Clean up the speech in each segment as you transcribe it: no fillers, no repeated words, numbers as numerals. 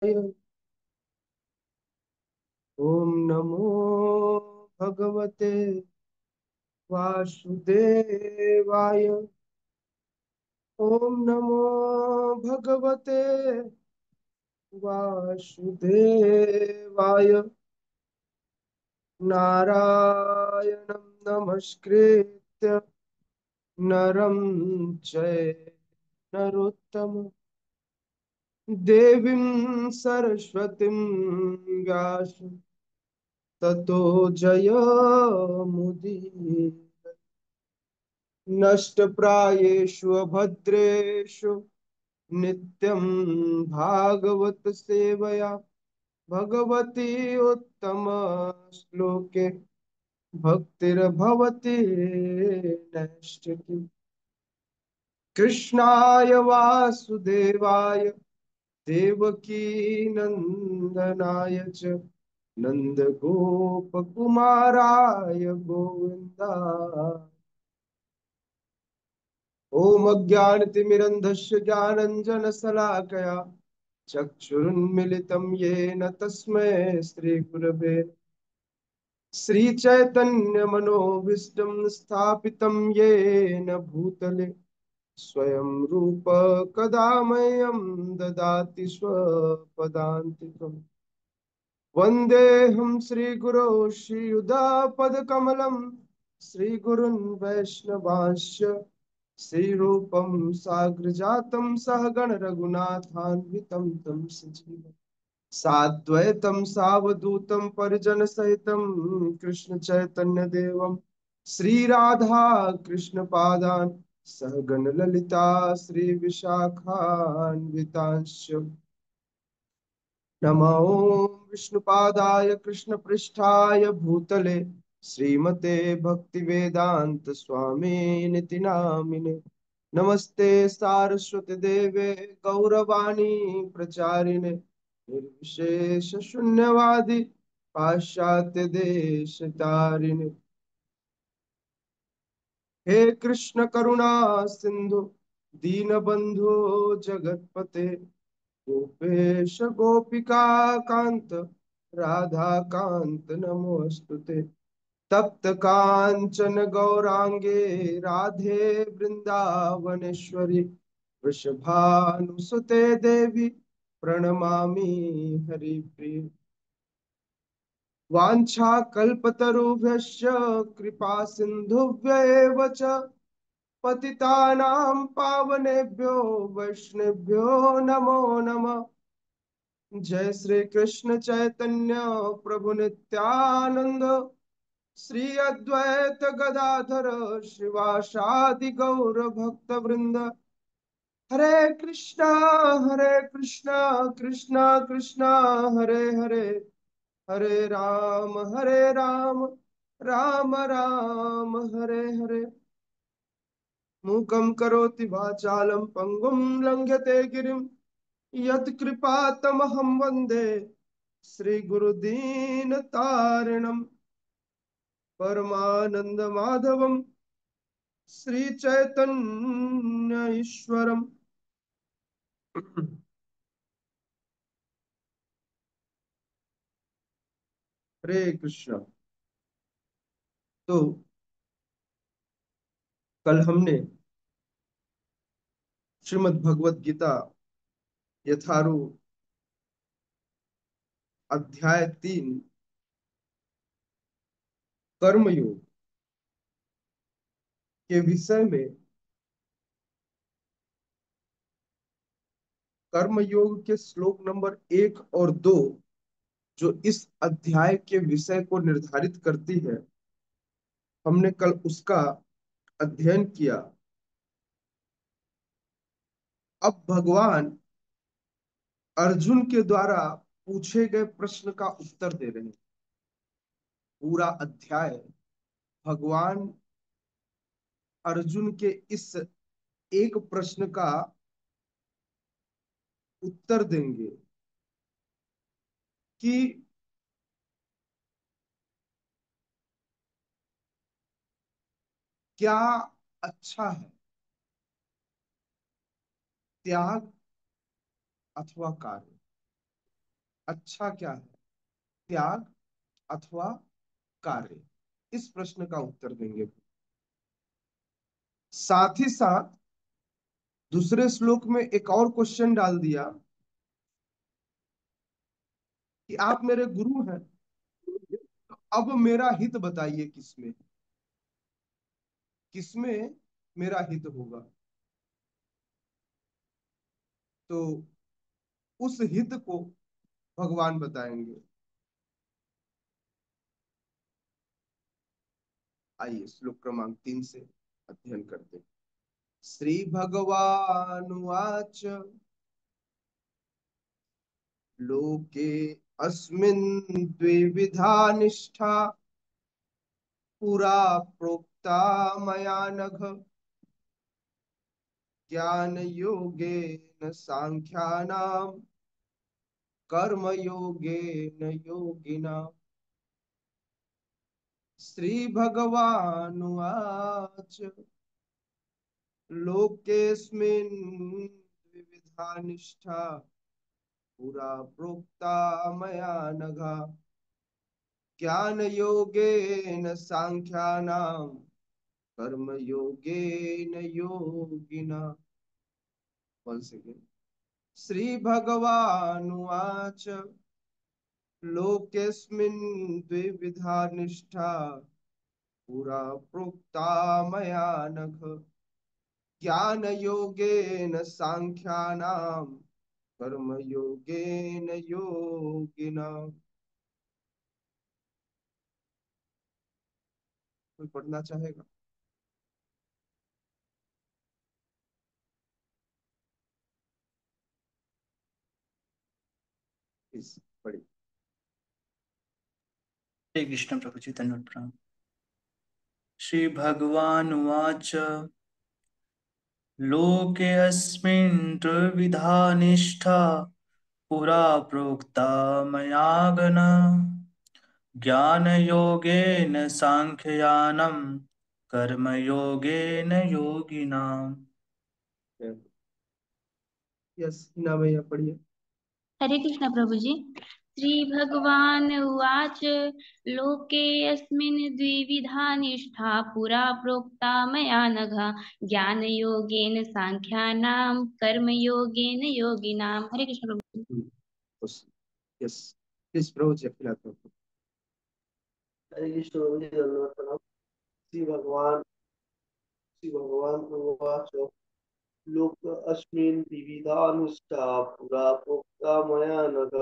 ओम नमो भगवते वासुदेवाय। ओम नमो भगवते वासुदेवाय। नारायणं नमस्कृत्य नरं चैव नरोत्तमं देवीं सरस्वतीं व्यासं ततो जयमुदीरये। नष्टप्रायेषु अभद्रेषु नित्यं भागवत सेवया भगवती उत्तम श्लोके भक्तिर्भवती नैष्ठिकी। कृष्णाय वासुदेवाय देवकी नंदनाय च नंदगोपकुमाराय गोविन्दाय। ॐ अज्ञानतिमिरन्धस्य ज्ञानञ्जनशलाकया चक्षुरुन्मिलितं येन तस्मै श्रीगुरवे श्रीचैतन्यमनोभीष्टं स्थापितं येन भूतले स्वयं रूप कदा मह्यं ददाति स्वपदान्तिकम्। वन्देऽहं श्रीगुरो श्रीयुतापदकमलं श्रीगुरुन् वैष्णवांश्च श्रीरूपं साग्रजातं सहगण रघुनाथान्वितं तं सजीवम् साद्वैतं सावधूतं परिजनसहितं कृष्ण चैतन्य देवं श्रीराधा कृष्ण पादान् सहगण ललिता श्री विशाखान्वितांश्च नमो विष्णुपादाय कृष्णपृष्ठाय भूतले श्रीमते भक्तिवेदांत स्वामी निति नामिने। नमस्ते सारस्वती देवे गौरवाणी प्रचारिणे निर्विशेष शून्यवादी पाश्चात्य देश तारिणे। हे कृष्ण करुणा सिंधु दीनबंधु जगतपते गोपेश गोपिका कांत राधा कांत नमोस्तुते। तप्त कांचन गौरांगे राधे वृंदावनेश्वरी वृषभानुसुते देवी प्रणमामि हरिप्रिय। वाञ्छाकल्पतरुभ्यश्च कृपा सिन्धुभ्येव च पतितानां पावनेभ्यो वैष्णवेभ्यो नमो नमः। जय श्री कृष्ण चैतन्य प्रभु नित्यानंद श्री अद्वैत गदाधर शिवासादि गौर भक्त वृंद। हरे कृष्णा कृष्णा कृष्णा हरे हरे हरे राम राम राम हरे हरे। मूकं करोति वाचालं पंगुं लंघ्यते गिरिं यत्कृपातमहं वन्दे श्रीगुरुदीनतारिणं परमानन्दमाधवं श्रीचैतन्य ईश्वरम्। हरे कृष्ण। तो कल हमने श्रीमद् भगवत गीता यथारूप अध्याय 3 कर्मयोग के विषय में कर्मयोग के श्लोक नंबर 1 और 2 जो इस अध्याय के विषय को निर्धारित करती है, हमने कल उसका अध्ययन किया। अब भगवान अर्जुन के द्वारा पूछे गए प्रश्न का उत्तर दे रहे हैं। पूरा अध्याय भगवान अर्जुन के इस एक प्रश्न का उत्तर देंगे कि क्या अच्छा है, त्याग अथवा कार्य। अच्छा क्या है, त्याग अथवा कार्य? इस प्रश्न का उत्तर देंगे। साथ ही साथ दूसरे श्लोक में एक और क्वेश्चन डाल दिया कि आप मेरे गुरु हैं, तो अब मेरा हित बताइए किसमें, किसमें मेरा हित होगा। तो उस हित को भगवान बताएंगे। आइए श्लोक क्रमांक 3 से अध्ययन करते हैं। श्री भगवानुवाच लोके अस्मिन् द्विविधा निष्ठा पुरा प्रोक्ता मया नघ ज्ञान योगेन सांख्यानां कर्म योगेन योगिना। श्री भगवानुवाच लोकेऽस्मिन् द्विविधा निष्ठा पुरा प्रोक्ता मया नघ ज्ञान योगेन सांख्यानां कर्म योगेन योगिना। once again, श्री भगवानुवाच लोकेऽस्मिन् द्विविधा निष्ठा पुरा प्रोक्ता मया नघ ज्ञान योगेन सांख्यानां कर्म योगेन योगिना। कोई पढ़ना चाहेगा? इस पढ़ी। हरे कृष्ण प्रभु जी, धन्यवाद प्रणाम। श्री भगवान उवाच लोके अस्मिन् त्रिविधा निष्ठा पुरा प्रोक्ता मया गण ज्ञानयोगेन सांख्यानं कर्मयोगेन योगिनाम्। यस ना भैया पढ़िए। हरे कृष्ण प्रभु जी। श्री भगवान उवाच लोके अस्मिन् द्विविधा निष्ठा पुरा प्रोक्ता मया नघ ज्ञानयोगेन सांख्यानां कर्मयोगेन योगिनां। हरे कृष्ण प्रभु जी। उस यस प्लीज प्रभु जी अखिला प्रभु। हरे कृष्ण मुझे धन्यवाद प्रणाम। श्री भगवान उवाच लोक अस्मिन् विविधा निष्ठा पुरा प्रोक्ता मया नघ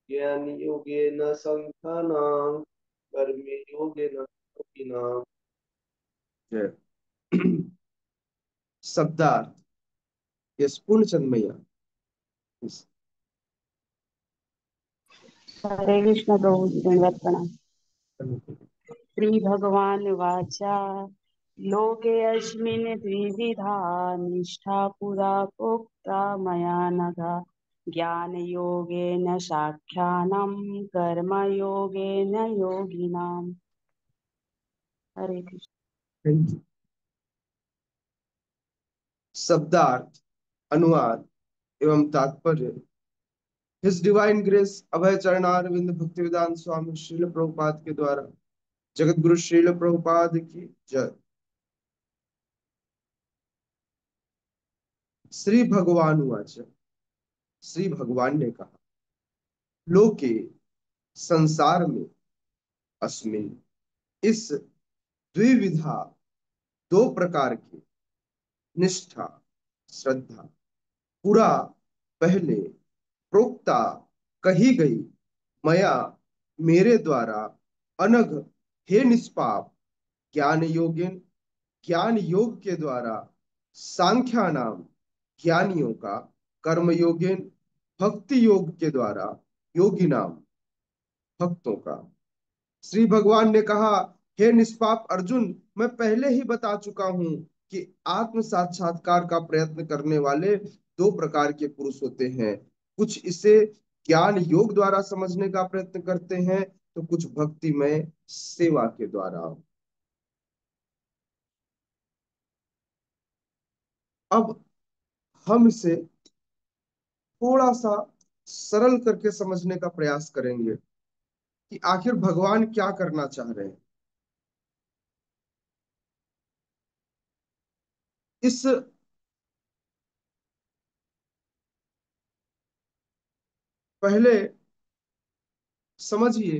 ज्ञान योगेन संख्यानां कर्म योगेन योगिनाम्। जय। शब्दार्थ। यस पूर्ण चंद मैया। Yes. हरे कृष्ण प्रभु जी, धन्यवाद प्रणाम। श्री भगवान वाचा लोके अस्मिन् द्विविधा निष्ठा पुरा प्रोक्ता मया नघ ज्ञान योगेन साख्यानं कर्म योगेन योगिनाम्। हरे कृष्ण। Thank you. शब्दार्थ, अनुवाद एवं तात्पर्य। हिज डिवाइन ग्रेस अभय चरणारविंद भक्तिवेदांत स्वामी श्रील प्रभुपाद के द्वारा जगत गुरु श्रील प्रभुपाद की जय। श्री भगवान वाच, श्री भगवान ने कहा, लोके संसार में, अस्मिन इस, द्विविधा दो प्रकार की, निष्ठा श्रद्धा, पुरा पहले, प्रोक्ता कही गई, मया मेरे द्वारा, अनघ हे निष्पाप, ज्ञान योगिन ज्ञान योग के द्वारा, सांख्या नाम ज्ञानियों का, कर्म योगिन भक्ति योग के द्वारा, योगी नाम भक्तों का। श्री भगवान ने कहा, हे निष्पाप अर्जुन, मैं पहले ही बता चुका हूं कि आत्म साक्षात्कार का प्रयत्न करने वाले दो प्रकार के पुरुष होते हैं। कुछ इसे ज्ञान योग द्वारा समझने का प्रयत्न करते हैं, तो कुछ भक्तिमय सेवा के द्वारा। अब हम इसे थोड़ा सा सरल करके समझने का प्रयास करेंगे कि आखिर भगवान क्या करना चाह रहे हैं। इस पहले समझिए,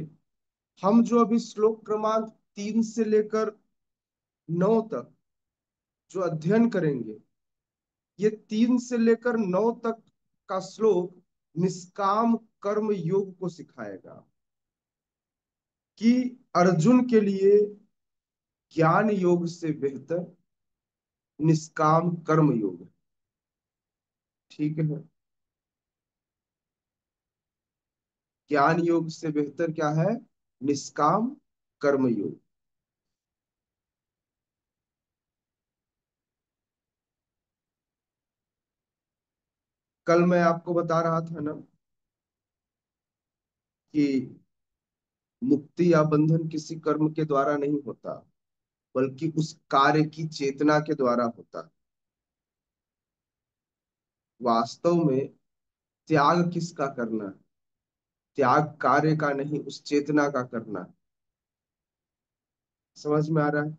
हम जो अभी श्लोक क्रमांक 3 से लेकर 9 तक जो अध्ययन करेंगे, ये 3 से लेकर 9 तक का श्लोक निष्काम कर्म योग को सिखाएगा कि अर्जुन के लिए ज्ञान योग से बेहतर निष्काम कर्म योग है। ठीक है, ज्ञान योग से बेहतर क्या है? निष्काम कर्म योग। कल मैं आपको बता रहा था ना कि मुक्ति या बंधन किसी कर्म के द्वारा नहीं होता, बल्कि उस कार्य की चेतना के द्वारा होता है। वास्तव में त्याग किसका करना है? त्याग कार्य का नहीं, उस चेतना का करना है। समझ में आ रहा है?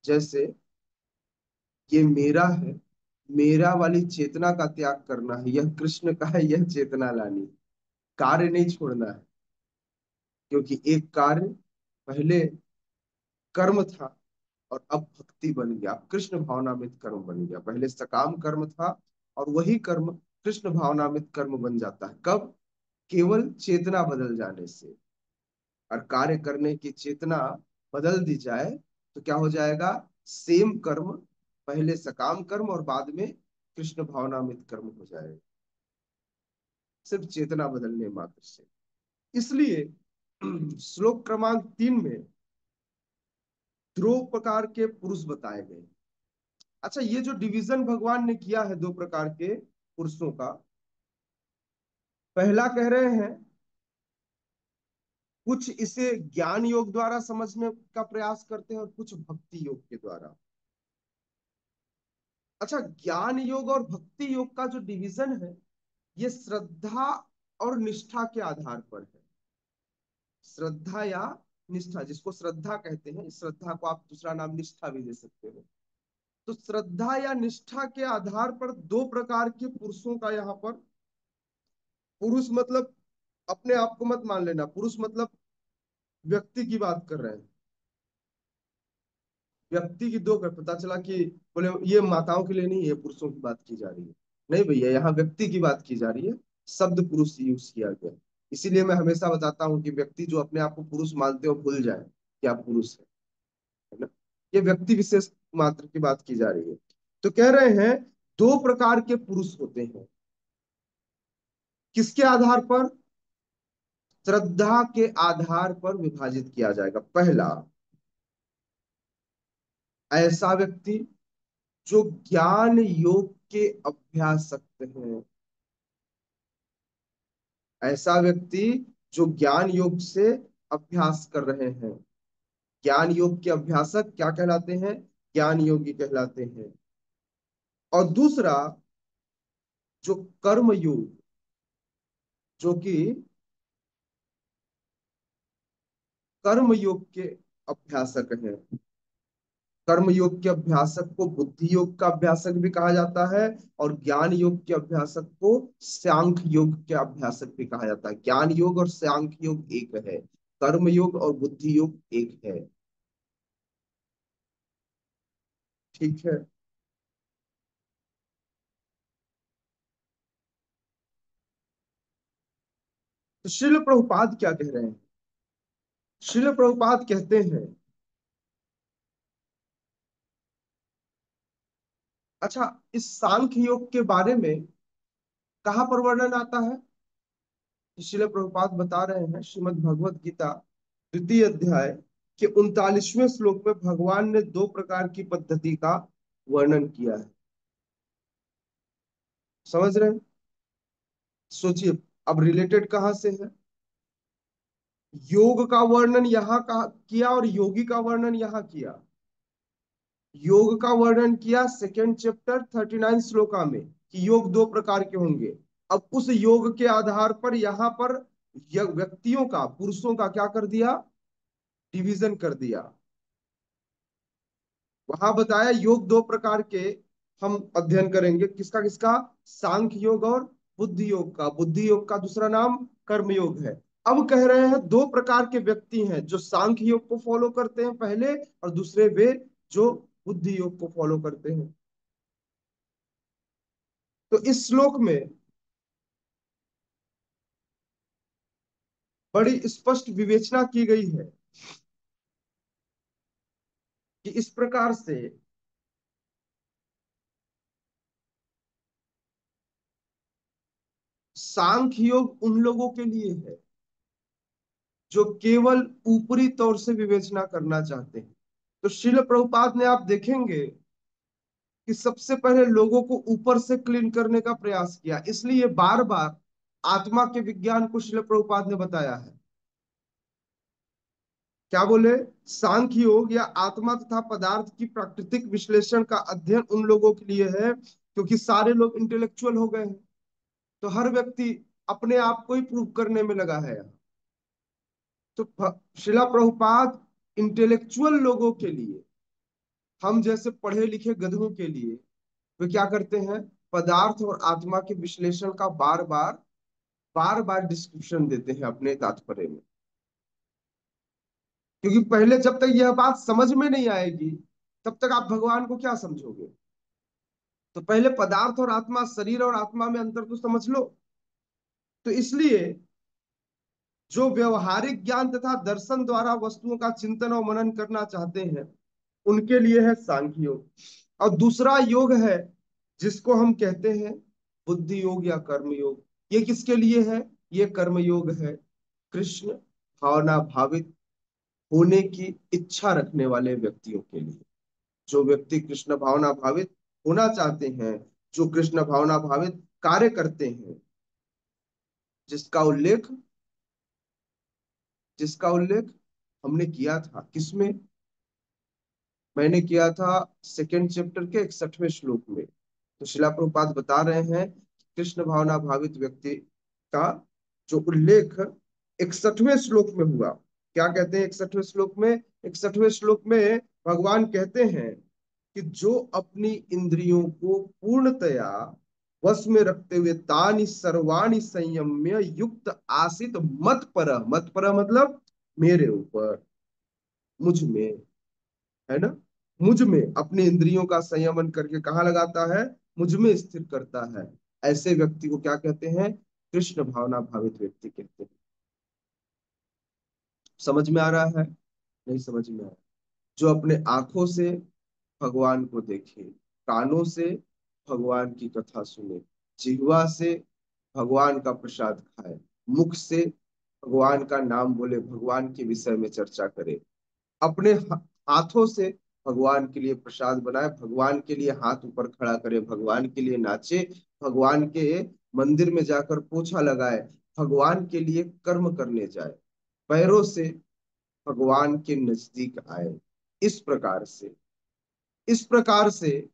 जैसे ये मेरा है, मेरा वाली चेतना का त्याग करना है, यह कृष्ण का है, यह चेतना लानी है। कार्य नहीं छोड़ना है, क्योंकि एक कार्य पहले कर्म था और अब भक्ति बन गया, कृष्ण भावनामृत कर्म बन गया। पहले सकाम कर्म था और वही कर्म कृष्ण भावनामृत कर्म बन जाता है। कब? केवल चेतना बदल जाने से। और कार्य करने की चेतना बदल दी जाए तो क्या हो जाएगा? सेम कर्म, पहले सकाम कर्म और बाद में कृष्ण भावनामृत कर्म हो जाएगा, सिर्फ चेतना बदलने मात्र से। इसलिए श्लोक क्रमांक 3 में दो प्रकार के पुरुष बताए गए। अच्छा, ये जो डिवीजन भगवान ने किया है दो प्रकार के पुरुषों का, पहला कह रहे हैं कुछ इसे ज्ञान योग द्वारा समझने का प्रयास करते हैं और कुछ भक्ति योग के द्वारा। अच्छा, ज्ञान योग और भक्ति योग का जो डिवीजन है, ये श्रद्धा और निष्ठा के आधार पर है। श्रद्धा या निष्ठा, जिसको श्रद्धा कहते हैं, इस श्रद्धा को आप दूसरा नाम निष्ठा भी दे सकते हो। तो श्रद्धा या निष्ठा के आधार पर दो प्रकार के पुरुषों का यहाँ पर, पुरुष मतलब अपने आप को मत मान लेना, पुरुष मतलब व्यक्ति की बात कर रहे हैं। व्यक्ति की दो कर, पता चला कि बोले ये माताओं के लिए नहीं, ये पुरुषों की बात की जा रही है। नहीं भैया, यहाँ व्यक्ति की बात की जा रही है, शब्द पुरुष यूज किया गया। इसीलिए मैं हमेशा बताता हूँ कि व्यक्ति जो अपने आप को पुरुष मानते हो भूल जाए कि आप पुरुष है ना। ये व्यक्ति विशेष मात्र की बात की जा रही है। तो कह रहे हैं दो प्रकार के पुरुष होते हैं। किसके आधार पर? श्रद्धा के आधार पर विभाजित किया जाएगा। पहला, ऐसा व्यक्ति जो ज्ञान योग के अभ्यासक्त हैं। ऐसा व्यक्ति जो ज्ञान योग से अभ्यास कर रहे हैं। ज्ञान योग के अभ्यासक क्या कहलाते हैं? ज्ञान योगी कहलाते हैं। और दूसरा, जो कर्म योग, जो कि कर्म योग के अभ्यासक हैं। कर्म योग के अभ्यासक को बुद्धि योग का अभ्यासक भी कहा जाता है, और ज्ञान योग के अभ्यासक को सांख्य योग के अभ्यासक भी कहा जाता है। ज्ञान योग और सांख्य योग एक है, कर्म योग और बुद्धि योग एक है। ठीक है। तो श्रील प्रभुपाद क्या कह रहे हैं? श्रील प्रभुपाद कहते हैं, अच्छा, इस सांख्य योग के बारे में कहाँ पर वर्णन आता है? श्रील प्रभुपाद बता रहे हैं, श्रीमद् भगवत गीता 2 अध्याय के 39वें श्लोक में भगवान ने दो प्रकार की पद्धति का वर्णन किया है। समझ रहे हैं? सोचिए, अब रिलेटेड कहां से है? योग का वर्णन यहाँ का किया और योगी का वर्णन यहाँ किया। योग का वर्णन किया 2nd चैप्टर 39 श्लोका में कि योग दो प्रकार के होंगे, अब उस योग के आधार पर यहाँ पर व्यक्तियों का, पुरुषों का क्या कर दिया, डिवीजन कर दिया। वहां बताया योग दो प्रकार के हम अध्ययन करेंगे, किसका किसका, सांख्य योग और बुद्धि योग का। बुद्धि योग का दूसरा नाम कर्म योग है। अब कह रहे हैं दो प्रकार के व्यक्ति हैं, जो सांख्य योग को फॉलो करते हैं पहले, और दूसरे वे जो बुद्धि योग को फॉलो करते हैं। तो इस श्लोक में बड़ी स्पष्ट विवेचना की गई है कि इस प्रकार से सांख्य योग उन लोगों के लिए है जो केवल ऊपरी तौर से विवेचना करना चाहते हैं। तो श्रील प्रभुपाद ने, आप देखेंगे कि सबसे पहले लोगों को ऊपर से क्लीन करने का प्रयास किया, इसलिए बार बार आत्मा के विज्ञान को श्रील प्रभुपाद ने बताया है। क्या बोले, सांख्य योग या आत्मा तथा पदार्थ की प्राकृतिक विश्लेषण का अध्ययन उन लोगों के लिए है, क्योंकि सारे लोग इंटेलेक्चुअल हो गए हैं। तो हर व्यक्ति अपने आप को ही प्रूव करने में लगा है। तो शिला प्रभुपाद इंटेलेक्चुअल लोगों के लिए, हम जैसे पढ़े लिखे गधों के लिए, वे क्या करते हैं, पदार्थ और आत्मा के विश्लेषण का बार बार डिस्क्रिप्शन देते हैं अपने तात्पर्य में। क्योंकि पहले जब तक यह बात समझ में नहीं आएगी, तब तक आप भगवान को क्या समझोगे। तो पहले पदार्थ और आत्मा, शरीर और आत्मा में अंतर तो समझ लो। तो इसलिए जो व्यवहारिक ज्ञान तथा दर्शन द्वारा वस्तुओं का चिंतन और मनन करना चाहते हैं, उनके लिए है सांख्य योग। और दूसरा योग है जिसको हम कहते हैं बुद्धि योग या कर्म योग। ये किसके लिए है, ये कर्म योग है कृष्ण भावना भावित होने की इच्छा रखने वाले व्यक्तियों के लिए। जो व्यक्ति कृष्ण भावना भावित होना चाहते हैं, जो कृष्ण भावना भावित कार्य करते हैं, जिसका उल्लेख जिसका उल्लेख हमने किया था, किसमें, मैंने किया था सेकेंड चैप्टर के 61वें श्लोक में। तो शिला प्रभुपाद बता रहे हैं कृष्ण भावना भावित व्यक्ति का जो उल्लेख 61वें श्लोक में हुआ। क्या कहते हैं 61वें श्लोक में, 61वें श्लोक में भगवान कहते हैं कि जो अपनी इंद्रियों को पूर्णतया वश में रखते हुए तानि सर्वाणि संयम्य युक्त आसित मत पर मतलब मेरे ऊपर, मुझ में, है ना, मुझ में अपने इंद्रियों का संयमन करके कहाँ लगाता है, मुझ में स्थिर करता है। ऐसे व्यक्ति को क्या कहते हैं, कृष्ण भावना भावित व्यक्ति कहते हैं। समझ में आ रहा है, नहीं समझ में आ रहा, जो अपने आंखों से भगवान को देखे, कानों से भगवान की कथा सुने, जिह्वा से भगवान का प्रसाद खाए, मुख से भगवान का नाम बोले, भगवान के विषय में चर्चा करे, अपने हाथों से भगवान के लिए प्रसाद बनाए, भगवान के लिए हाथ ऊपर खड़ा करे, भगवान के लिए नाचे, भगवान के मंदिर में जाकर पोछा लगाए, भगवान के लिए कर्म करने जाए, पैरों से भगवान के नजदीक आए। इस प्रकार से इस प्रकार से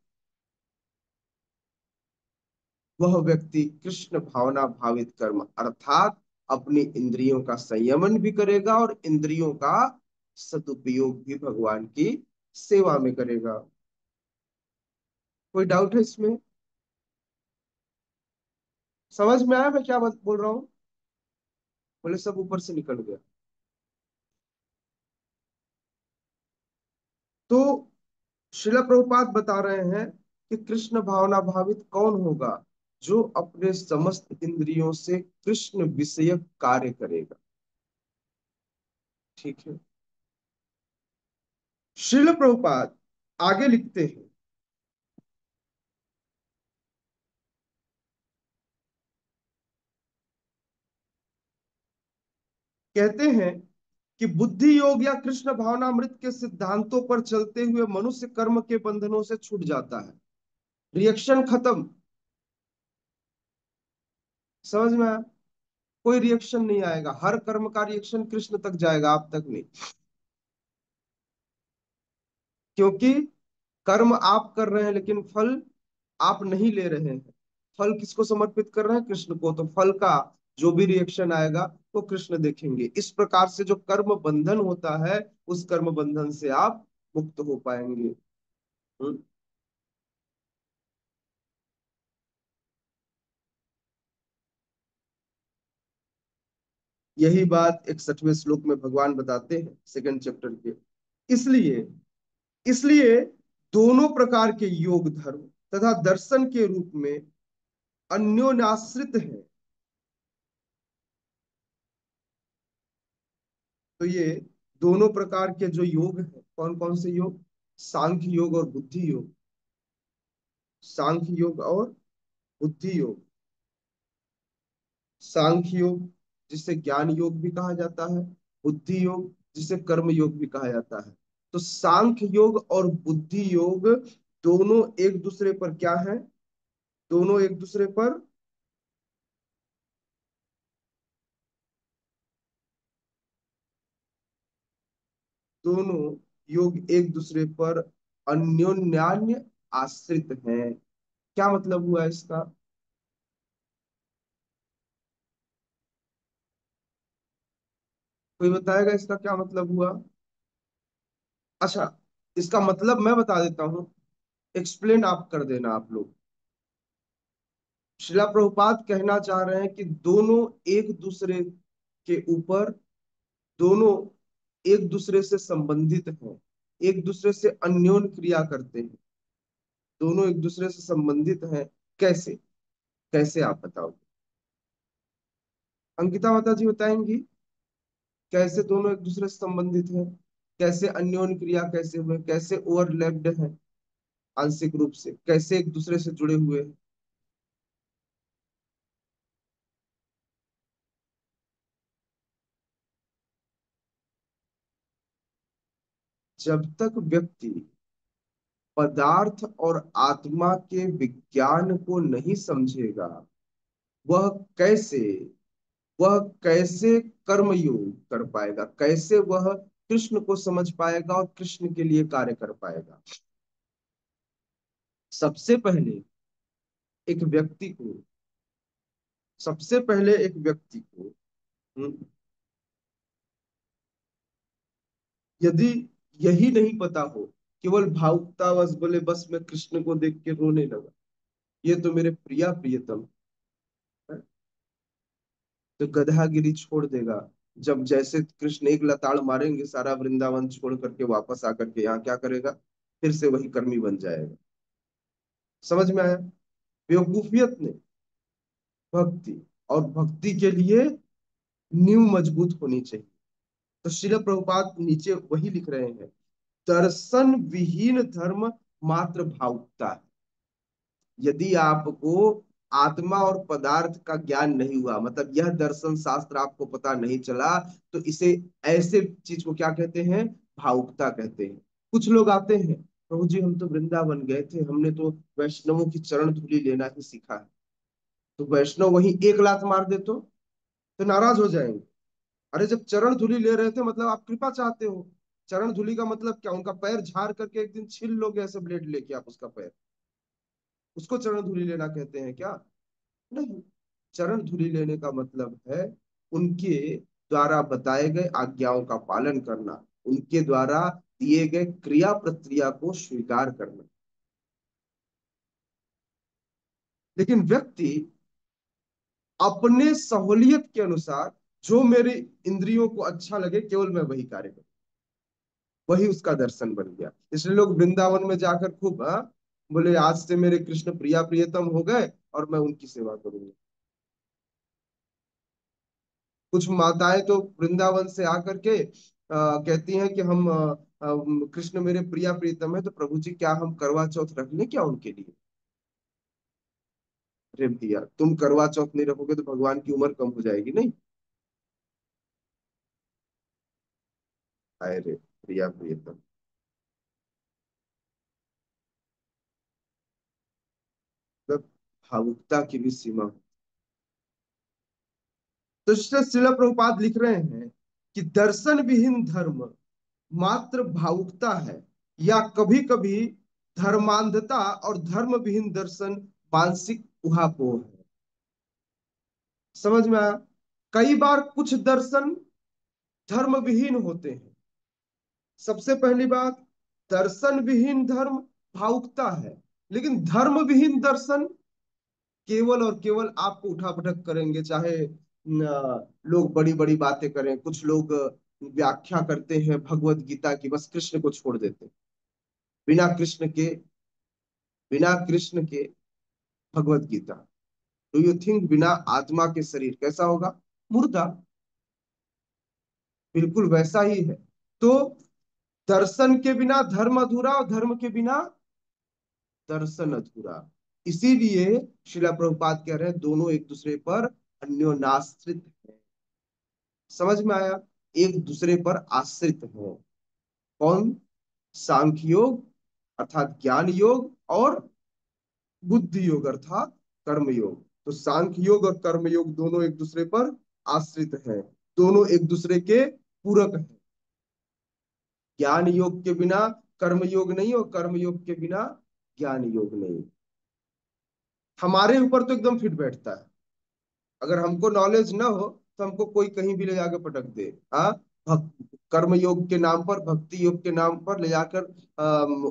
वह व्यक्ति कृष्ण भावना भावित कर्म अर्थात अपनी इंद्रियों का संयमन भी करेगा और इंद्रियों का सदुपयोग भी भगवान की सेवा में करेगा। कोई डाउट है इसमें, समझ में आया मैं क्या बात बोल रहा हूँ, बोले सब ऊपर से निकल गया। तो श्रील प्रभुपाद बता रहे हैं कि कृष्ण भावना भावित कौन होगा, जो अपने समस्त इंद्रियों से कृष्ण विषयक कार्य करेगा। ठीक है, श्रील प्रभुपाद आगे लिखते हैं, कहते हैं कि बुद्धि योग या कृष्ण भावनामृत के सिद्धांतों पर चलते हुए मनुष्य कर्म के बंधनों से छूट जाता है। रिएक्शन खत्म, समझ में आया, कोई रिएक्शन नहीं आएगा, हर कर्म का रिएक्शन कृष्ण तक जाएगा, आप तक नहीं। क्योंकि कर्म आप कर रहे हैं लेकिन फल आप नहीं ले रहे हैं। फल किसको समर्पित कर रहे हैं? कृष्ण को। तो फल का जो भी रिएक्शन आएगा वो कृष्ण देखेंगे। इस प्रकार से जो कर्म बंधन होता है, उस कर्म बंधन से आप मुक्त हो पाएंगे। हम्म। यही बात 61वें श्लोक में भगवान बताते हैं, सेकंड चैप्टर के। इसलिए इसलिए दोनों प्रकार के योग धर्म तथा दर्शन के रूप में अन्योन्याश्रित है। तो ये दोनों प्रकार के जो योग है, कौन कौन से योग? सांख्य योग और बुद्धि योग। सांख्य योग और बुद्धि योग। सांख्य योग जिसे ज्ञान योग भी कहा जाता है, बुद्धि योग जिसे कर्म योग भी कहा जाता है। तो सांख्य योग और बुद्धि योग दोनों एक दूसरे पर क्या है? दोनों एक दूसरे पर दोनों योग एक दूसरे पर अन्योन्यान्य आश्रित हैं। क्या मतलब हुआ इसका? कोई बताएगा इसका क्या मतलब हुआ? अच्छा, इसका मतलब मैं बता देता हूँ, एक्सप्लेन आप कर देना आप लोग। शिला प्रभुपाद कहना चाह रहे हैं कि दोनों एक दूसरे के ऊपर, दोनों एक दूसरे से संबंधित हैं, एक दूसरे से अन्योन्य क्रिया करते हैं, दोनों एक दूसरे से संबंधित हैं। कैसे? कैसे आप बताओ? अंकिता माता जी बताएंगी कैसे दोनों एक दूसरे से संबंधित हैं, कैसे अन्योन्य क्रिया कैसे हुए, कैसे ओवरलैप्ड है आंशिक रूप से, कैसे एक दूसरे से जुड़े हुए हैं। जब तक व्यक्ति पदार्थ और आत्मा के विज्ञान को नहीं समझेगा, वह कैसे वह कैसे कर्मयोग कर पाएगा, कैसे वह कृष्ण को समझ पाएगा और कृष्ण के लिए कार्य कर पाएगा? सबसे पहले एक व्यक्ति को सबसे पहले एक व्यक्ति को यदि यही नहीं पता हो, केवल भावुकतावश बोले बस मैं कृष्ण को देख के रोने लगा, ये तो मेरे प्रिया प्रियतम है, तो गधागिरी छोड़ देगा। जब जैसे कृष्ण एक लताड़ मारेंगे, सारा वृंदावन छोड़ करके वापस आकर के यहाँ क्या करेगा? फिर से वही कर्मी बन जाएगा। समझ में आया? बेवकूफियत ने भक्ति, और भक्ति के लिए नींव मजबूत होनी चाहिए। तो श्रील प्रभुपाद नीचे वही लिख रहे हैं, दर्शन विहीन धर्म मात्र भावुकता है। यदि आपको आत्मा और पदार्थ का ज्ञान नहीं हुआ, मतलब यह दर्शन शास्त्र आपको पता नहीं चला, तो इसे, ऐसे चीज को क्या कहते हैं? भावुकता कहते हैं। कुछ लोग आते हैं, प्रभु जी हम तो वृंदावन गए थे, हमने तो वैष्णवों की चरण धूलि लेना ही सीखा है। तो वैष्णव वही एक लात मार दे तो नाराज हो जाएंगे। अरे जब चरण धूलि ले रहे थे, मतलब आप कृपा चाहते हो। चरण धूलि का मतलब क्या? उनका पैर झाड़ करके एक दिन छील लोगे ऐसे ब्लेड लेके आप उसका पैर, उसको चरण धूलि लेना कहते हैं क्या? नहीं। चरण धूलि लेने का मतलब है उनके द्वारा बताए गए आज्ञाओं का पालन करना, उनके द्वारा दिए गए क्रिया प्रक्रिया को स्वीकार करना। लेकिन व्यक्ति अपने सहूलियत के अनुसार, जो मेरे इंद्रियों को अच्छा लगे केवल मैं वही कार्य करूं, वही उसका दर्शन बन गया। इसलिए लोग वृंदावन में जाकर खूब बोले आज से मेरे कृष्ण प्रिया प्रियतम हो गए और मैं उनकी सेवा करूंगा। कुछ माताएं तो वृंदावन से आकर के कहती हैं कि हम कृष्ण मेरे प्रिया प्रियतम है, तो प्रभु जी क्या हम करवा चौथ रख लें क्या उनके लिए? अरे भैया, तुम करवा चौथ नहीं रखोगे तो भगवान की उम्र कम हो जाएगी नहीं? अरे प्रिया प्रियतम, मतलब भावुकता की भी सीमा हो। तो इसलिए श्रील प्रभुपाद लिख रहे हैं कि दर्शन विहीन धर्म मात्र भावुकता है, या कभी कभी धर्मांधता और धर्म विहीन दर्शन मानसिक उहापोह है। समझ में आया? कई बार कुछ दर्शन धर्म विहीन होते हैं। सबसे पहली बात, दर्शन विहीन धर्म भावुकता है, लेकिन धर्म विहीन दर्शन केवल और केवल आपको उठा पटक करेंगे। चाहे लोग बड़ी बड़ी बातें करें, कुछ लोग व्याख्या करते हैं भगवत गीता की, बस कृष्ण को छोड़ देते हैं। बिना कृष्ण के, बिना कृष्ण के Bhagavad Gita. Do you think बिना आत्मा के शरीर कैसा होगा? मुर्दा। बिल्कुल वैसा ही है। तो दर्शन के बिना धर्म अधूरा, और धर्म के बिना दर्शन अधूरा। इसीलिए शिला प्रभुपाद कह रहे हैं दोनों एक दूसरे पर अन्योनाश्रित है। समझ में आया? एक दूसरे पर आश्रित है। कौन? सांख्य योग अर्थात ज्ञान योग, और बुद्धि योग अर्थात कर्म योग। तो सांख्य योग और कर्म योग दोनों एक दूसरे पर आश्रित हैं, दोनों एक दूसरे के पूरक हैं। ज्ञान योग के बिना कर्म योग नहीं, और कर्म योग के बिना ज्ञान योग नहीं। हमारे ऊपर तो एकदम फिट बैठता है। अगर हमको नॉलेज ना हो तो हमको कोई कहीं भी ले जाकर पटक दे। हाँ, कर्म योग के नाम पर, भक्ति योग के नाम पर ले जाकर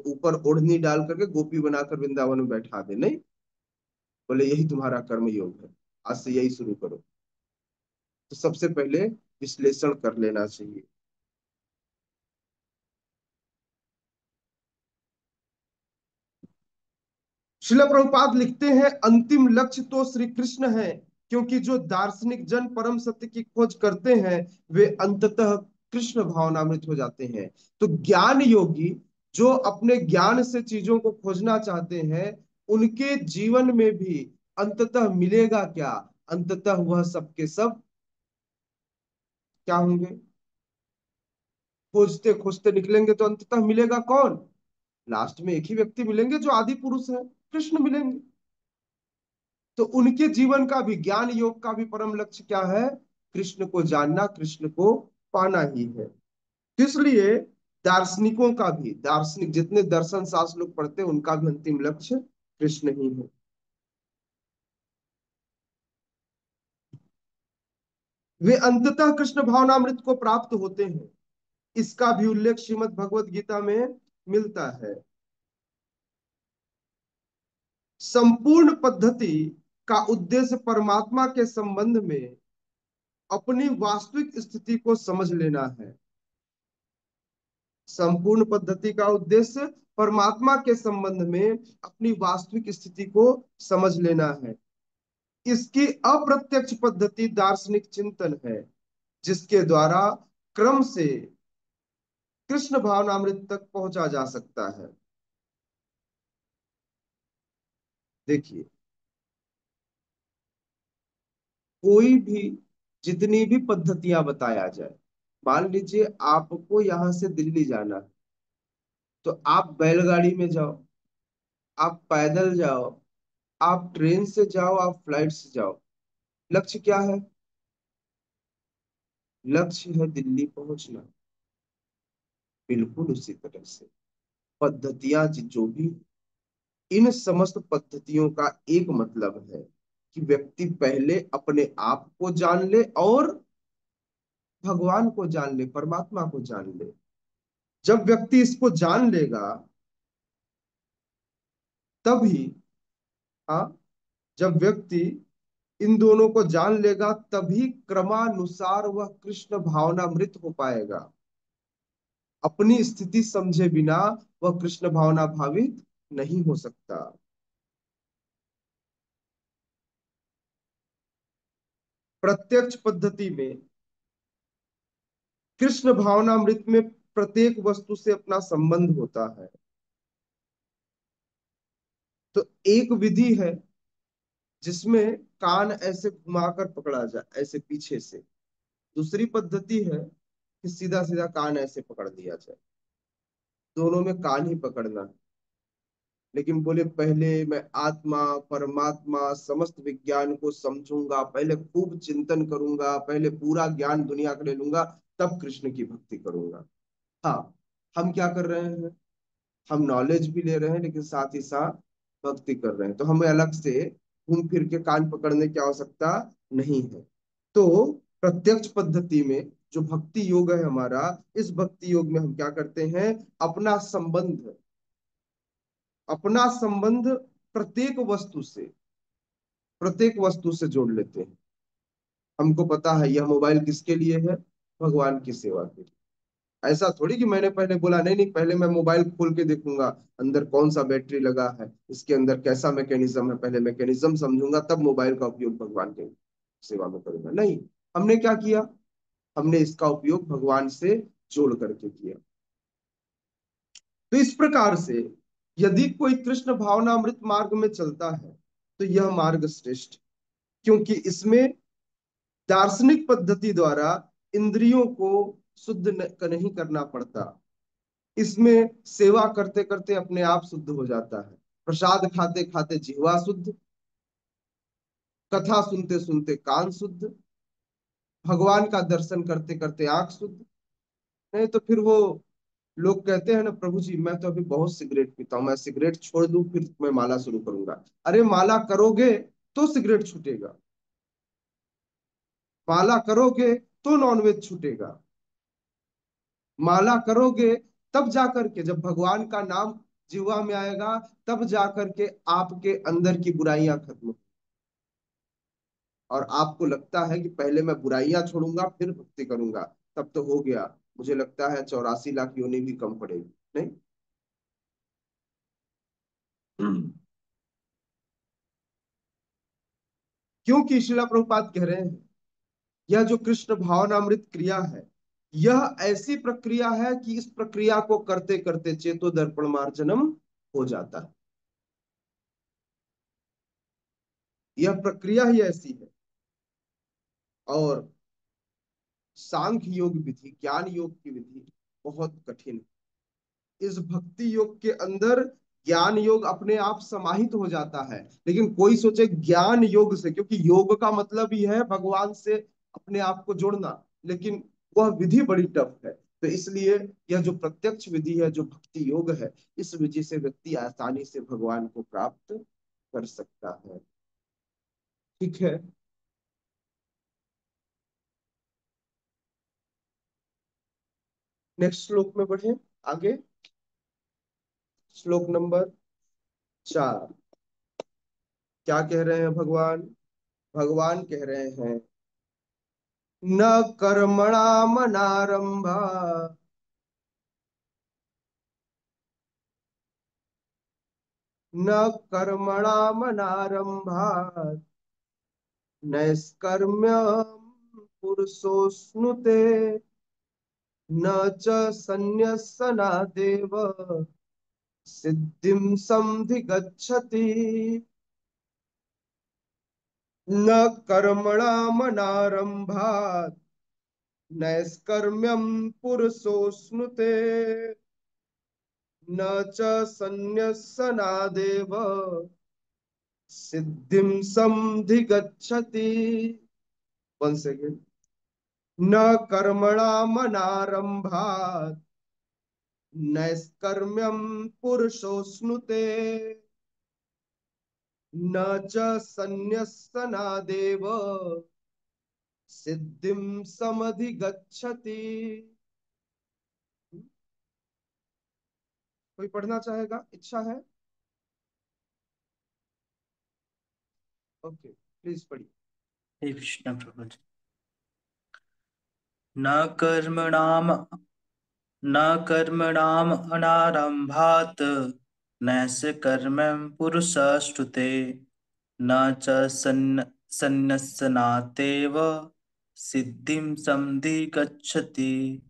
ऊपर ओढ़नी डाल करके गोपी बनाकर वृंदावन में बैठा दे। नहीं, बोले यही तुम्हारा कर्म योग है, आज से यही शुरू करो। तो सबसे पहले विश्लेषण कर लेना चाहिए। श्रील प्रभुपाद लिखते हैं, अंतिम लक्ष्य तो श्री कृष्ण है, क्योंकि जो दार्शनिक जन परम सत्य की खोज करते हैं वे अंततः कृष्ण भावनामृत हो जाते हैं। तो ज्ञान योगी जो अपने ज्ञान से चीजों को खोजना चाहते हैं, उनके जीवन में भी अंततः मिलेगा क्या? अंततः वह सबके सब क्या होंगे? खोजते खोजते निकलेंगे तो अंततः मिलेगा कौन? लास्ट में एक ही व्यक्ति मिलेंगे जो आदि पुरुष है, कृष्ण मिलेंगे। तो उनके जीवन का भी, ज्ञान योग का भी परम लक्ष्य क्या है? कृष्ण को जानना, कृष्ण को पाना ही है। इसलिए दार्शनिकों का भी, दार्शनिक जितने दर्शन शास्त्र लोग पढ़ते हैं, उनका भी अंतिम लक्ष्य कृष्ण ही है। वे अंततः कृष्ण भावनामृत को प्राप्त होते हैं। इसका भी उल्लेख श्रीमद् भगवत गीता में मिलता है। संपूर्ण पद्धति का उद्देश्य परमात्मा के संबंध में अपनी वास्तविक स्थिति को समझ लेना है। संपूर्ण पद्धति का उद्देश्य परमात्मा के संबंध में अपनी वास्तविक स्थिति को समझ लेना है। इसकी अप्रत्यक्ष पद्धति दार्शनिक चिंतन है, जिसके द्वारा क्रम से कृष्ण भावनामृत तक पहुंचा जा सकता है। देखिए, कोई भी, जितनी भी पद्धतियां बताया जाए, मान लीजिए आपको यहां से दिल्ली जाना है, तो आप बैलगाड़ी में जाओ, आप पैदल जाओ, आप ट्रेन से जाओ, आप फ्लाइट से जाओ, लक्ष्य क्या है? लक्ष्य है दिल्ली पहुंचना। बिल्कुल उसी तरह से पद्धतियां जो भी, इन समस्त पद्धतियों का एक मतलब है कि व्यक्ति पहले अपने आप को जान ले और भगवान को जान ले, परमात्मा को जान ले। जब व्यक्ति इसको जान लेगा तभी, हाँ, जब व्यक्ति इन दोनों को जान लेगा तभी क्रमानुसार वह कृष्ण भावनामृत हो पाएगा। अपनी स्थिति समझे बिना वह कृष्ण भावना भावित नहीं हो सकता। प्रत्यक्ष पद्धति में कृष्ण भावनामृत में प्रत्येक वस्तु से अपना संबंध होता है। तो एक विधि है जिसमें कान ऐसे घुमाकर पकड़ा जाए, ऐसे पीछे से। दूसरी पद्धति है कि सीधा सीधा कान ऐसे पकड़ दिया जाए। दोनों में कान ही पकड़ना है। लेकिन बोले पहले मैं आत्मा, परमात्मा, समस्त विज्ञान को समझूंगा, पहले खूब चिंतन करूंगा, पहले पूरा ज्ञान दुनिया का ले लूंगा, तब कृष्ण की भक्ति करूंगा। हाँ, हम क्या कर रहे हैं? हम नॉलेज भी ले रहे हैं, लेकिन साथ ही साथ भक्ति कर रहे हैं। तो हमें अलग से घूम फिर के कान पकड़ने की आवश्यकता नहीं है। तो प्रत्यक्ष पद्धति में जो भक्ति योग है हमारा, इस भक्ति योग में हम क्या करते हैं, अपना संबंध अपना संबंध प्रत्येक वस्तु से जोड़ लेते हैं। हमको पता है यह मोबाइल किसके लिए है, भगवान की सेवा के लिए। ऐसा थोड़ी कि मैंने पहले बोला नहीं नहीं, पहले मैं मोबाइल खोल के देखूंगा अंदर कौन सा बैटरी लगा है, इसके अंदर कैसा मैकेनिज्म है, पहले मैकेनिज्म समझूंगा तब मोबाइल का उपयोग भगवान के सेवा में करूंगा। नहीं, हमने क्या किया, हमने इसका उपयोग भगवान से जोड़ करके किया। तो इस प्रकार से यदि कोई कृष्ण भावनामृत मार्ग में चलता है तो यह मार्ग श्रेष्ठ, क्योंकि इसमें दार्शनिक पद्धति द्वारा इंद्रियों को शुद्ध नहीं करना पड़ता। इसमें सेवा करते करते अपने आप शुद्ध हो जाता है। प्रसाद खाते खाते जिह्वा शुद्ध, कथा सुनते सुनते कान शुद्ध, भगवान का दर्शन करते करते आंख शुद्ध। नहीं तो फिर वो लोग कहते हैं ना, प्रभु जी मैं तो अभी बहुत सिगरेट पीता हूँ, मैं सिगरेट छोड़ दूं फिर मैं माला शुरू करूंगा। अरे माला करोगे तो सिगरेट छूटेगा, माला करोगे तो नॉनवेज छूटेगा, माला करोगे तब जाकर के जब भगवान का नाम जिह्वा में आएगा, तब जाकर के आपके अंदर की बुराइयां खत्म। और आपको लगता है कि पहले मैं बुराइयां छोड़ूंगा फिर भक्ति करूंगा, तब तो हो गया, मुझे लगता है 84 लाख योनि भी कम पड़ेगी। नहीं। क्योंकि श्रीला प्रभुपाद कह रहे हैं यह जो कृष्ण भावनामृत क्रिया है, यह ऐसी प्रक्रिया है कि इस प्रक्रिया को करते करते चेतो दर्पण मार्जनम हो जाता है। यह प्रक्रिया ही ऐसी है। और सांख्य योग विधि, ज्ञान योग की विधि बहुत कठिन है। इस भक्ति योग के अंदर ज्ञान योग अपने आप समाहित हो जाता है, लेकिन कोई सोचे ज्ञान योग से, क्योंकि योग का मतलब ही है भगवान से अपने आप को जोड़ना, लेकिन वह विधि बड़ी टफ है। तो इसलिए यह जो प्रत्यक्ष विधि है, जो भक्ति योग है, इस विधि से व्यक्ति आसानी से भगवान को प्राप्त कर सकता है। ठीक है। नेक्स्ट श्लोक में बढ़े आगे। श्लोक नंबर 4। क्या कह रहे हैं भगवान? भगवान कह रहे हैं न कर्मणामनारंभा न कर्मणामनारंभात् नैष्कर्म्यं पुरुषोऽश्नुते न च सन्न्यसनादेव सिद्धिं समधिगच्छति। न कर्मणामनारंभात् नैष्कर्म्यं पुरुषोऽश्नुते न च सन्न्यसनादेव सिद्धिं समधिगच्छति। One second. न कर्मणामनारंभात् नैष्कर्म्यं पुरुषोऽश्नुते न च सन्न्यसनादेव सिद्धिं समधिगच्छति। कोई पढ़ना चाहेगा? इच्छा है? ओके, प्लीज पढ़िए। हे कृष्ण प्रभु जी। न कर्मणाम न कर्मणाम अनारंभात् नैष्कर्म्यं पुरुषाश्नुते न च सन्न्यसनातेव सिद्धिं समधिगच्छति।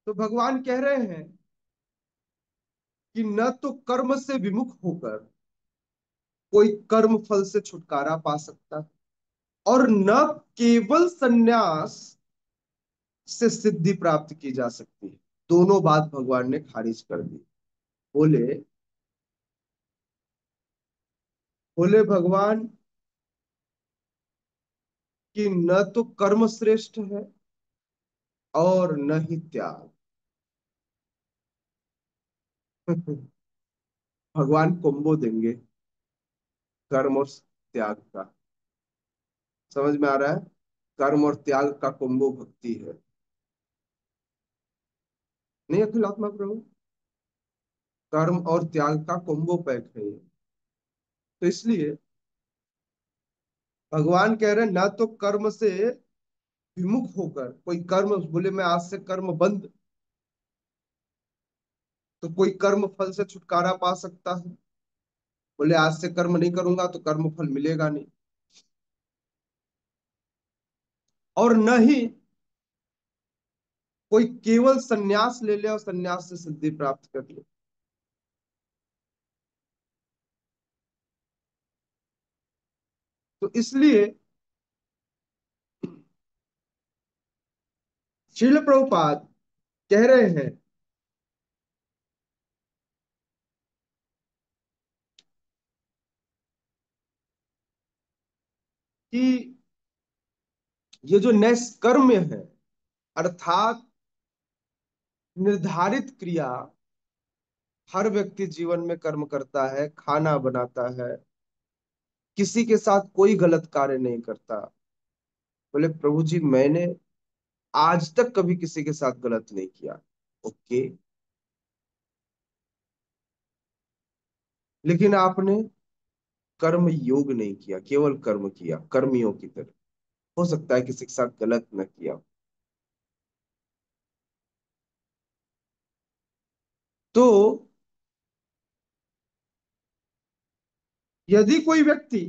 तो भगवान कह रहे हैं कि न तो कर्म से विमुख होकर कोई कर्म फल से छुटकारा पा सकता है, और न केवल सन्यास से सिद्धि प्राप्त की जा सकती है। दोनों बात भगवान ने खारिज कर दी। बोले बोले भगवान कि न तो कर्म श्रेष्ठ है और न ही त्याग। भगवान कोम्बो देंगे कर्म और त्याग का। समझ में आ रहा है? कर्म और त्याग का कोम्बो भक्ति है, नहीं अखिलात्मा प्रभु? कर्म और त्याग का कोम्बो पैक है ये। तो इसलिए भगवान कह रहे हैं ना तो कर्म से विमुख होकर कोई कर्म बोले मैं आज से कर्म बंद, तो कोई कर्म फल से छुटकारा पा सकता है? बोले आज से कर्म नहीं करूंगा तो कर्म फल मिलेगा नहीं। और न ही कोई केवल सन्यास ले ले और सन्यास से सिद्धि प्राप्त कर ले। तो इसलिए श्रील प्रभुपाद कह रहे हैं कि ये जो नैष्कर्म्य है, अर्थात निर्धारित क्रिया, हर व्यक्ति जीवन में कर्म करता है, खाना बनाता है, किसी के साथ कोई गलत कार्य नहीं करता। बोले प्रभु जी मैंने आज तक कभी किसी के साथ गलत नहीं किया। ओके, लेकिन आपने कर्म योग नहीं किया, केवल कर्म किया कर्मियों की तरह। हो सकता है किसी के साथ गलत न किया हो। तो यदि कोई व्यक्ति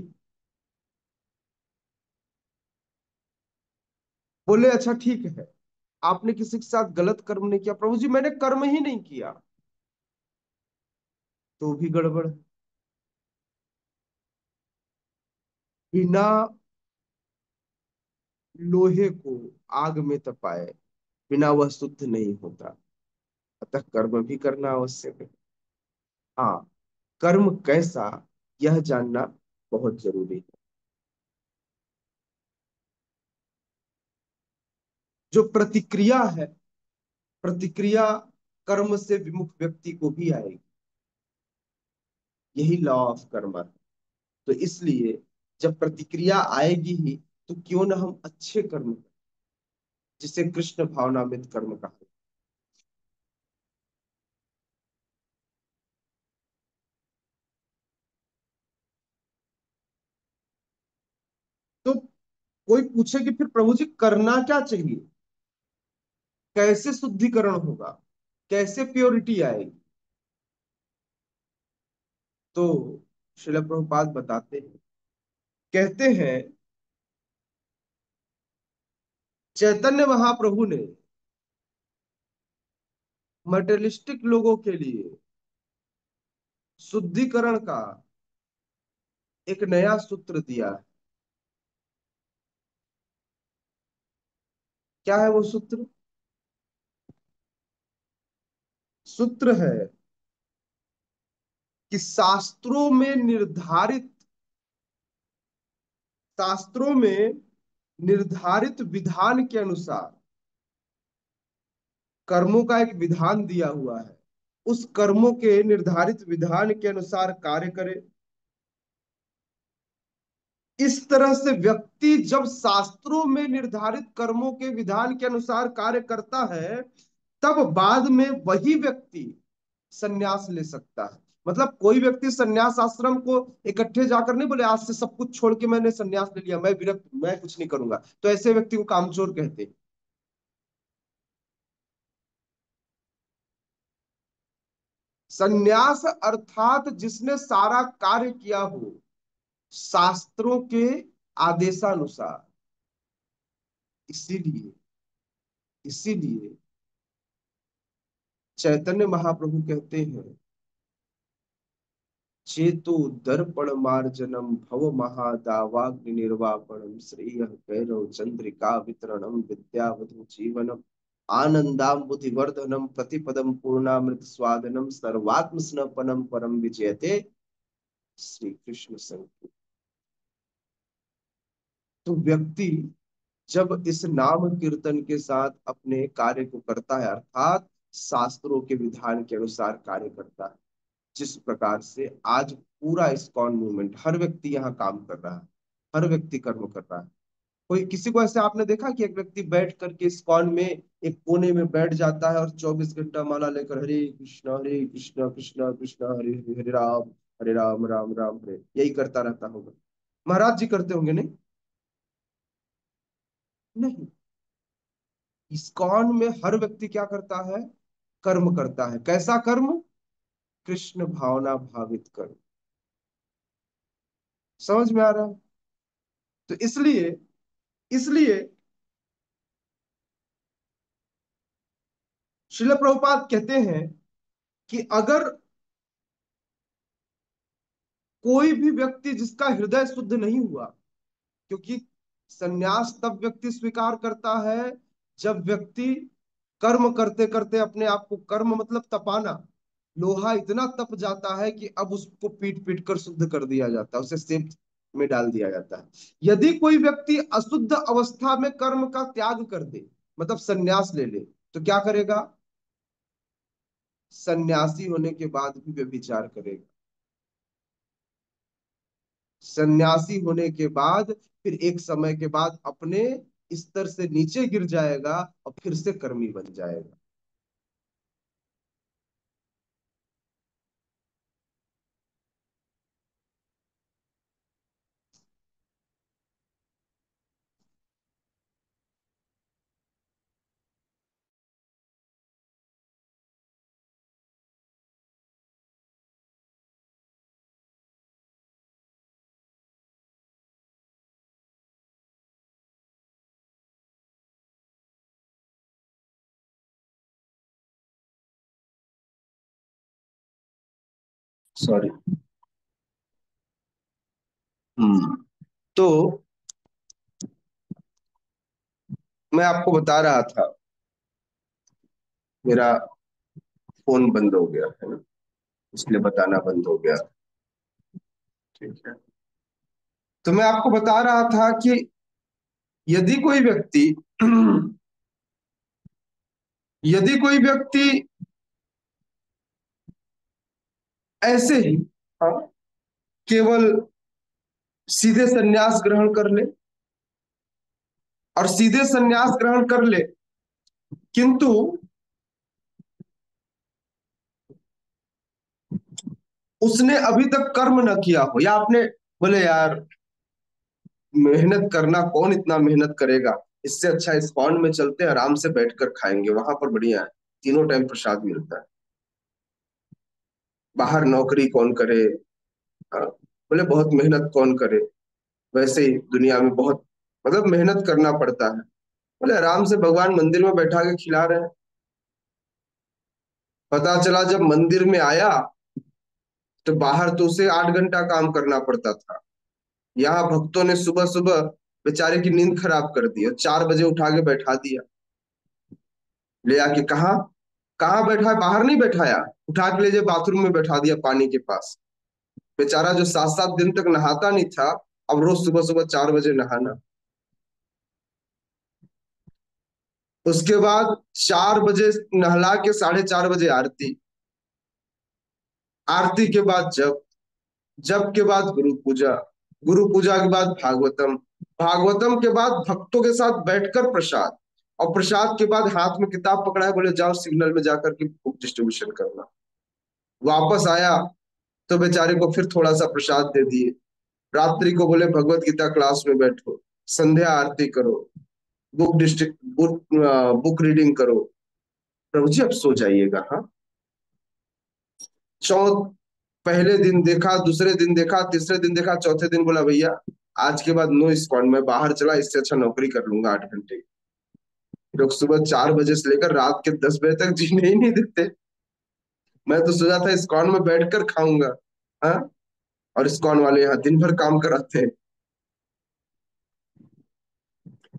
बोले अच्छा ठीक है आपने किसी के साथ गलत कर्म नहीं किया, प्रभु जी मैंने कर्म ही नहीं किया, तो भी गड़बड़ है। बिना लोहे को आग में तपाए बिना वह शुद्ध नहीं होता, अतः कर्म भी करना आवश्यक है। हाँ, कर्म कैसा यह जानना बहुत जरूरी है। जो प्रतिक्रिया है, प्रतिक्रिया कर्म से विमुख व्यक्ति को भी आएगी, यही लॉ ऑफ कर्म है। तो इसलिए जब प्रतिक्रिया आएगी ही तो क्यों ना हम अच्छे कर्म करें, जिसे कृष्ण भावनामृत कर्म कहा है। तो कोई पूछे कि फिर प्रभु जी करना क्या चाहिए, कैसे शुद्धिकरण होगा, कैसे प्योरिटी आएगी? तो श्रील प्रभुपाद बताते हैं, कहते हैं चैतन्य महाप्रभु ने मटेरियलिस्टिक लोगों के लिए शुद्धिकरण का एक नया सूत्र दिया है। क्या है वो सूत्र? सूत्र है कि शास्त्रों में निर्धारित विधान के अनुसार कर्मों का एक विधान दिया हुआ है, उस कर्मों के निर्धारित विधान के अनुसार कार्य करे। इस तरह से व्यक्ति जब शास्त्रों में निर्धारित कर्मों के विधान के अनुसार कार्य करता है, तब बाद में वही व्यक्ति संन्यास ले सकता है। मतलब कोई व्यक्ति संन्यास आश्रम को इकट्ठे जाकर नहीं बोले आज से सब कुछ छोड़ के मैंने संन्यास ले लिया, मैं विरक्त, मैं कुछ नहीं करूंगा, तो ऐसे व्यक्ति को कामचोर कहते हैं। संन्यास अर्थात जिसने सारा कार्य किया हो शास्त्रों के आदेशानुसार। इसीलिए इसीलिए चैतन्य महाप्रभु कहते हैं चेतो दर्पण मार्जनम भव महादावाग्नि निर्वापणम श्रेय भैरव चंद्रिका वितरणम विद्यावधु जीवनम आनंदाम्बुधिवर्धनम प्रतिपदम पूर्णामृत स्वादनम सर्वात्म स्नपनम परम विजयते श्री कृष्ण संकीर्तन। तो व्यक्ति जब इस नाम कीर्तन के साथ अपने कार्य को करता है, अर्थात शास्त्रों के विधान के अनुसार कार्य करता है, जिस प्रकार से आज पूरा इस्कॉन मूवमेंट, हर व्यक्ति यहाँ काम कर रहा है, हर व्यक्ति कर्म कर रहा है। कोई किसी को ऐसे आपने देखा कि एक व्यक्ति बैठ करके इस्कॉन में एक कोने में बैठ जाता है और 24 घंटा माला लेकर हरे कृष्णा कृष्णा कृष्णा हरे हरे, हरे राम राम राम हरे, यही करता रहता होगा? महाराज जी करते होंगे? नहीं, नहीं। इस्कॉन में हर व्यक्ति क्या करता है? कर्म करता है। कैसा कर्म? कृष्ण भावना भावित कर्म। समझ में आ रहा है? तो इसलिए इसलिए श्रील प्रभुपाद कहते हैं कि अगर कोई भी व्यक्ति जिसका हृदय शुद्ध नहीं हुआ, क्योंकि सन्यास तब व्यक्ति स्वीकार करता है जब व्यक्ति कर्म करते करते अपने आप को, कर्म मतलब तपाना, लोहा इतना तप जाता है कि अब उसको पीट पीट कर शुद्ध कर दिया जाता है, उसे सेब में डाल दिया जाता है। यदि कोई व्यक्ति अशुद्ध अवस्था में कर्म का त्याग कर दे, मतलब सन्यास ले ले, तो क्या करेगा? सन्यासी होने के बाद भी व्यभिचार करेगा। सन्यासी होने के बाद फिर एक समय के बाद अपने स्तर से नीचे गिर जाएगा और फिर से कर्मी बन जाएगा। सॉरी। तो मैं आपको बता रहा था, मेरा फोन बंद हो गया है ना, इसलिए बताना बंद हो गया। ठीक है। तो मैं आपको बता रहा था कि यदि कोई व्यक्ति यदि कोई व्यक्ति ऐसे ही, हाँ, केवल सीधे सन्यास ग्रहण कर ले और सीधे सन्यास ग्रहण कर ले, किंतु उसने अभी तक कर्म न किया हो, या आपने बोले यार मेहनत करना, कौन इतना मेहनत करेगा, इससे अच्छा इस्कॉन में चलते हैं, आराम से बैठकर खाएंगे, वहां पर बढ़िया है, तीनों टाइम प्रसाद मिलता है, बाहर नौकरी कौन करे, हाँ, बोले बहुत मेहनत कौन करे, वैसे ही दुनिया में बहुत मतलब मेहनत करना पड़ता है, बोले आराम से भगवान मंदिर में बैठा के खिला रहे हैं। पता चला जब मंदिर में आया तो बाहर तो उसे 8 घंटा काम करना पड़ता था, यहाँ भक्तों ने सुबह सुबह बेचारे की नींद खराब कर दी और 4 बजे उठा के बैठा दिया, ले आके कहा, कहाँ बैठा है, बाहर नहीं बैठाया, उठा के ले जाए बाथरूम में बैठा दिया पानी के पास। बेचारा जो 7 7 दिन तक नहाता नहीं था, अब रोज सुबह सुबह 4 बजे नहाना। उसके बाद 4 बजे नहला के 4:30 बजे आरती, आरती के बाद जप, जप के बाद गुरु पूजा, गुरु पूजा के बाद भागवतम, भागवतम के बाद भक्तों के साथ बैठकर प्रसाद, और प्रसाद के बाद हाथ में किताब पकड़ा है, बोले जाओ सिग्नल में जाकर के बुक डिस्ट्रीब्यूशन करना। वापस आया तो बेचारे को फिर थोड़ा सा प्रसाद दे दिए, रात्रि को बोले भगवत गीता क्लास में बैठो, संध्या आरती करो, बुक डिस्ट्रिक्ट बुक रीडिंग करो। प्रभु जी अब सो जाइएगा, हाँ। चौ पहले दिन देखा, दूसरे दिन देखा, तीसरे दिन देखा, चौथे दिन बोला भैया आज के बाद नो इस्कॉन, मैं बाहर चला, इससे अच्छा नौकरी कर लूंगा 8 घंटे। लोग सुबह 4 बजे से लेकर रात के 10 बजे तक जीने ही नहीं देते। मैं तो सोचा था इस्कॉन में बैठकर खाऊंगा, हाँ, और इस्कॉन वाले यहाँ दिन भर काम कराते हैं।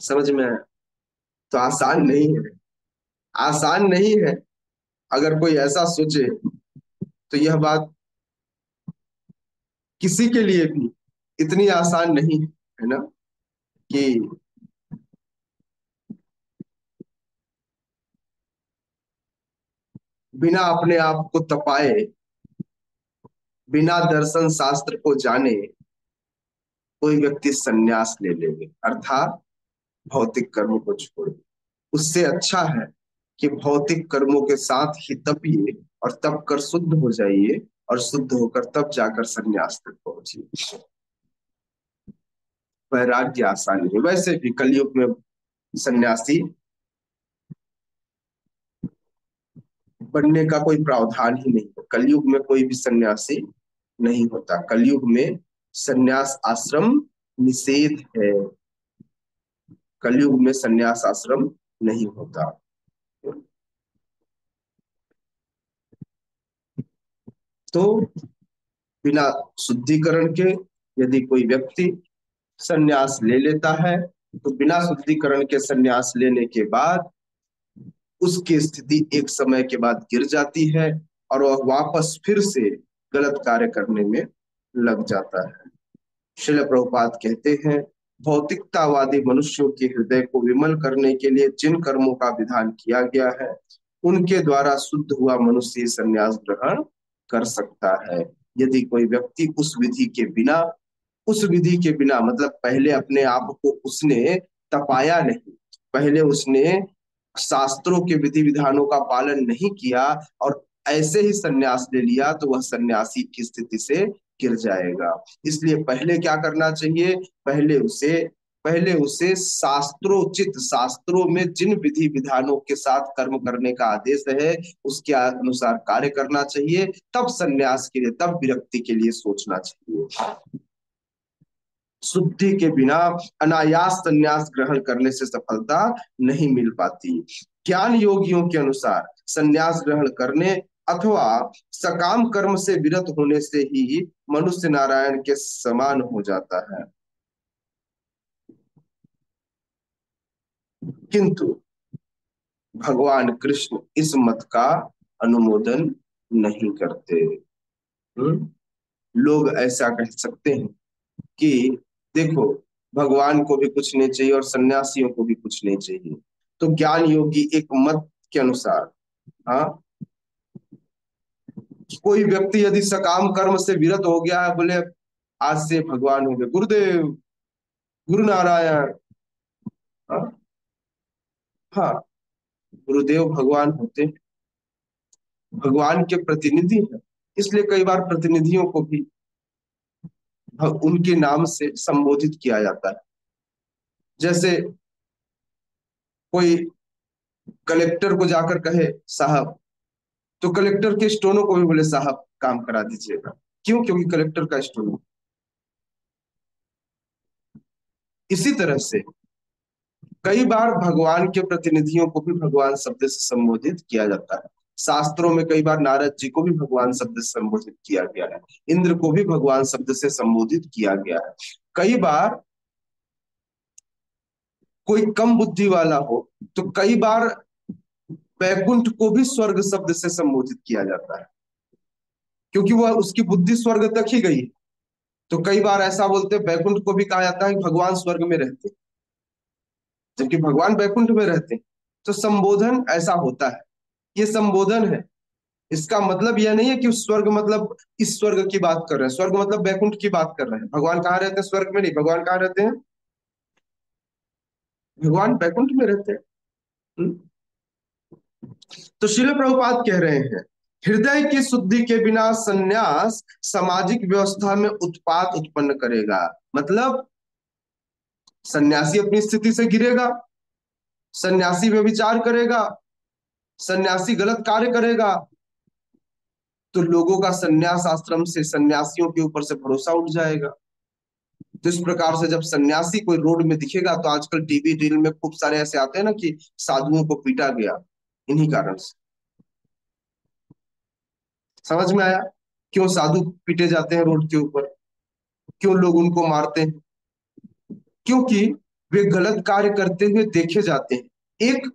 समझ में आया? तो आसान नहीं है, आसान नहीं है। अगर कोई ऐसा सोचे तो यह बात किसी के लिए भी इतनी आसान नहीं है ना, कि बिना अपने आप को तपाए बिना दर्शन शास्त्र को जाने कोई व्यक्ति संन्यास ले लेंगे, अर्थात भौतिक कर्म को छोड़। उससे अच्छा है कि भौतिक कर्मों के साथ ही तपिए और तप कर शुद्ध हो जाइए, और शुद्ध होकर तब जाकर संन्यास तक पहुंचिए। वैराग्य आसान है। वैसे भी कलयुग में सन्यासी बनने का कोई प्रावधान ही नहीं है। कलयुग में कोई भी सन्यासी नहीं होता। कलयुग में सन्यास आश्रम निषेध है। कलयुग में सन्यास आश्रम नहीं होता। तो बिना शुद्धिकरण के यदि कोई व्यक्ति सन्यास ले लेता है, तो बिना शुद्धिकरण के सन्यास लेने के बाद उसकी स्थिति एक समय के बाद गिर जाती है और वह वापस फिर से गलत कार्य करने में लग जाता है। श्रील प्रभुपाद कहते हैं, भौतिकतावादी मनुष्यों के हृदय को विमल करने के लिए जिन कर्मों का विधान किया गया है, उनके द्वारा शुद्ध हुआ मनुष्य संन्यास ग्रहण कर सकता है। यदि कोई व्यक्ति उस विधि के बिना मतलब पहले अपने आप को उसने तपाया नहीं, पहले उसने शास्त्रों के विधि विधानों का पालन नहीं किया और ऐसे ही संन्यास ले लिया, तो वह सन्यासी की स्थिति से गिर जाएगा। इसलिए पहले क्या करना चाहिए, पहले उसे शास्त्रोचित, शास्त्रों में जिन विधि विधानों के साथ कर्म करने का आदेश है उसके अनुसार कार्य करना चाहिए, तब सन्यास के लिए, तब विरक्ति के लिए सोचना चाहिए। शुद्धि के बिना अनायास संन्यास ग्रहण करने से सफलता नहीं मिल पाती। ज्ञान योगियों के अनुसार संन्यास ग्रहण करने अथवा सकाम कर्म से विरत होने से ही मनुष्य नारायण के समान हो जाता है। किंतु भगवान कृष्ण इस मत का अनुमोदन नहीं करते। लोग ऐसा कह सकते हैं कि देखो, भगवान को भी कुछ नहीं चाहिए और सन्यासियों को भी कुछ नहीं चाहिए। तो ज्ञान योगी एक मत के अनुसार, हाँ, कोई व्यक्ति यदि सकाम कर्म से विरत हो गया है, बोले आज से भगवान हो गए, गुरुदेव, गुरु नारायण, हाँ, हाँ, गुरुदेव भगवान होते हैं, भगवान के प्रतिनिधि हैं। इसलिए कई बार प्रतिनिधियों को भी उनके नाम से संबोधित किया जाता है। जैसे कोई कलेक्टर को जाकर कहे साहब, तो कलेक्टर के स्टोनों को भी बोले साहब काम करा दीजिएगा। क्यों? क्योंकि कलेक्टर का स्टोन। इसी तरह से कई बार भगवान के प्रतिनिधियों को भी भगवान शब्द से संबोधित किया जाता है। शास्त्रों में कई बार नारद जी को भी भगवान शब्द से संबोधित किया गया है, इंद्र को भी भगवान शब्द से संबोधित किया गया है। कई बार कोई कम बुद्धि वाला हो तो कई बार वैकुंठ को भी स्वर्ग शब्द से संबोधित किया जाता है, क्योंकि वह उसकी बुद्धि स्वर्ग तक ही गई। तो कई बार ऐसा बोलते हैं, वैकुंठ को भी कहा जाता है कि भगवान स्वर्ग में रहते, जबकि भगवान वैकुंठ में रहते। तो संबोधन ऐसा होता है, ये संबोधन है। इसका मतलब यह नहीं है कि स्वर्ग मतलब इस स्वर्ग की बात कर रहे हैं, स्वर्ग मतलब वैकुंठ की बात कर रहे हैं। भगवान कहाँ रहते हैं? स्वर्ग में नहीं। भगवान कहाँ रहते हैं? भगवान वैकुंठ में रहते हैं। तो श्रील प्रभुपाद कह रहे हैं, हृदय की शुद्धि के बिना संन्यास सामाजिक व्यवस्था में उत्पात उत्पन्न करेगा। मतलब सन्यासी अपनी स्थिति से गिरेगा, सन्यासी व्यभिचार करेगा, सन्यासी गलत कार्य करेगा, तो लोगों का सन्यास आश्रम से, सन्यासियों के ऊपर से भरोसा उठ जाएगा। तो इस प्रकार से जब सन्यासी कोई रोड में दिखेगा, तो आजकल टीवी रील में खूब सारे ऐसे आते हैं ना कि साधुओं को पीटा गया, इन्हीं कारण से। समझ में आया क्यों साधु पीटे जाते हैं रोड के ऊपर, क्यों लोग उनको मारते हैं? क्योंकि वे गलत कार्य करते हुए देखे जाते हैं। एक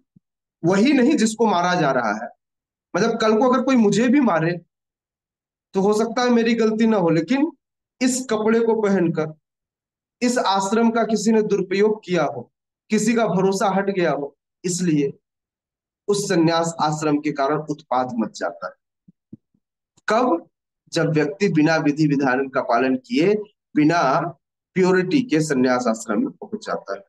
वही नहीं जिसको मारा जा रहा है, मतलब कल को अगर कोई मुझे भी मारे तो हो सकता है मेरी गलती ना हो, लेकिन इस कपड़े को पहनकर इस आश्रम का किसी ने दुरुपयोग किया हो, किसी का भरोसा हट गया हो, इसलिए उस संन्यास आश्रम के कारण उत्पात मच जाता है। कब? जब व्यक्ति बिना विधि विधान का पालन किए बिना प्योरिटी के संन्यास आश्रम में पहुंच जाता है।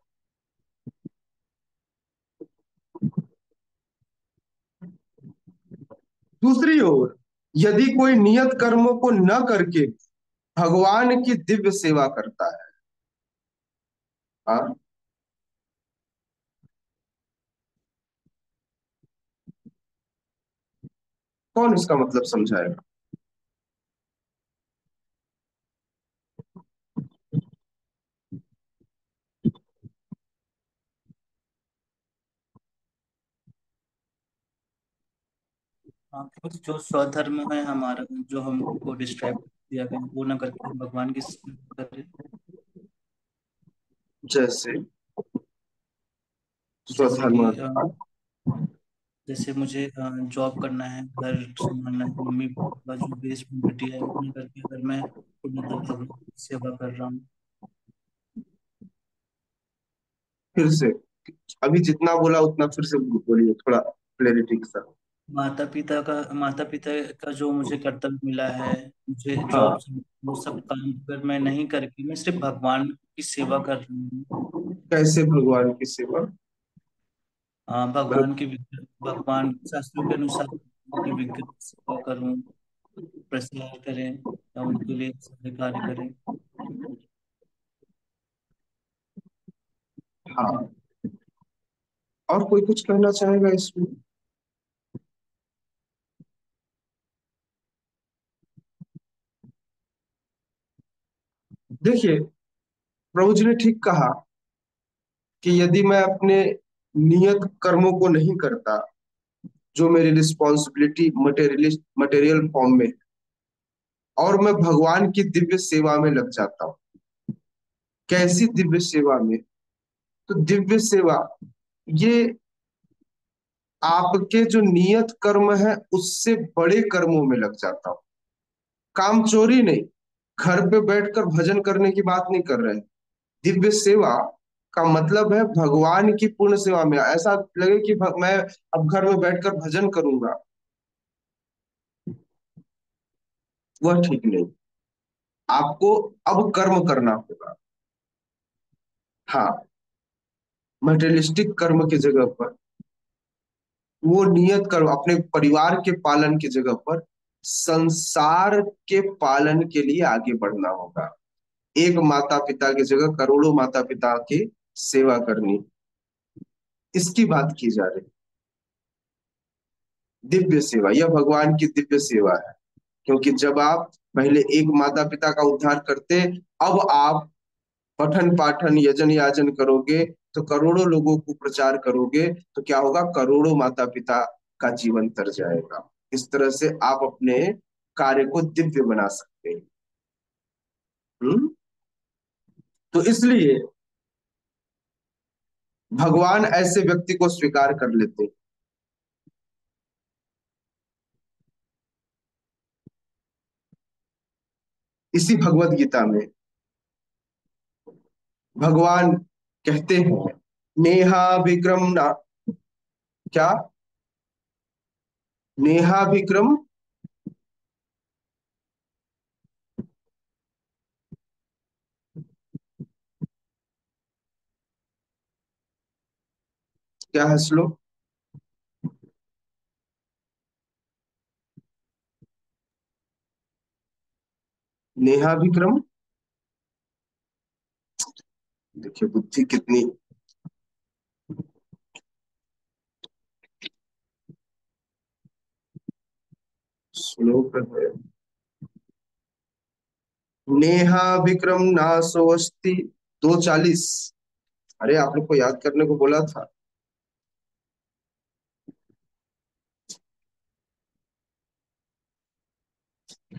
दूसरी ओर यदि कोई नियत कर्मों को न करके भगवान की दिव्य सेवा करता है, हाँ, कौन इसका मतलब समझाएगा? हाँ, क्योंकि जो स्वधर्म है हमारा, जो हमको डिस्क्राइब दिया गया वो ना करके हम भगवान की सेवा करें। जैसे जैसे कि स्वधर्म। जैसे मुझे जॉब करना है, घर संभालना है, मम्मी पापा जो रिस्पॉन्सिबिलिटी है वो ना करके अगर मैं पूर्णतः भगवान की सेवा कर रहा हूँ। फिर से, अभी जितना बोला उतना फिर से बोलिए, थोड़ा क्लैरिटी के साथ। माता पिता का जो मुझे कर्तव्य मिला है, मुझे जॉब, हाँ, वो सब काम अगर मैं नहीं करके मैं सिर्फ भगवान की सेवा कर रहा हूँ। कैसे भगवान की सेवा? भगवान शास्त्रों के अनुसार उनके विग्रह की सेवा करूँ, प्रसार करें या उनके लिए सारे कार्य करें। हाँ, और कोई कुछ कहना चाहेगा इसमें? देखिए, प्रभु जी ने ठीक कहा कि यदि मैं अपने नियत कर्मों को नहीं करता, जो मेरी रिस्पॉन्सिबिलिटी मटेरियल फॉर्म में, और मैं भगवान की दिव्य सेवा में लग जाता हूँ। कैसी दिव्य सेवा में? तो दिव्य सेवा ये आपके जो नियत कर्म है उससे बड़े कर्मों में लग जाता हूँ। काम चोरी नहीं, घर पे बैठकर भजन करने की बात नहीं कर रहे हैं। दिव्य सेवा का मतलब है भगवान की पूर्ण सेवा में। ऐसा लगे कि मैं अब घर में बैठकर भजन करूंगा, वह ठीक नहीं। आपको अब कर्म करना होगा। हाँ, मटेरियलिस्टिक कर्म की जगह पर, वो नियत कर्म अपने परिवार के पालन की जगह पर संसार के पालन के लिए आगे बढ़ना होगा। एक माता पिता की जगह करोड़ों माता पिता की सेवा करनी, इसकी बात की जा रही। दिव्य सेवा, यह भगवान की दिव्य सेवा है। क्योंकि जब आप पहले एक माता पिता का उद्धार करते, अब आप पठन पाठन यजन याजन करोगे, तो करोड़ों लोगों को प्रचार करोगे, तो क्या होगा? करोड़ों माता पिता का जीवन तर जाएगा। इस तरह से आप अपने कार्य को दिव्य बना सकते हैं। तो इसलिए भगवान ऐसे व्यक्ति को स्वीकार कर लेते। इसी भगवत गीता में भगवान कहते हैं, नेहा विक्रम ना, क्या? नेहा विक्रम, क्या है श्लोक? नेहा विक्रम, देखिए बुद्धि कितनी। श्लोक है, नेहा विक्रम नासो अस्ति 2:40। अरे आप लोग को याद करने को बोला था।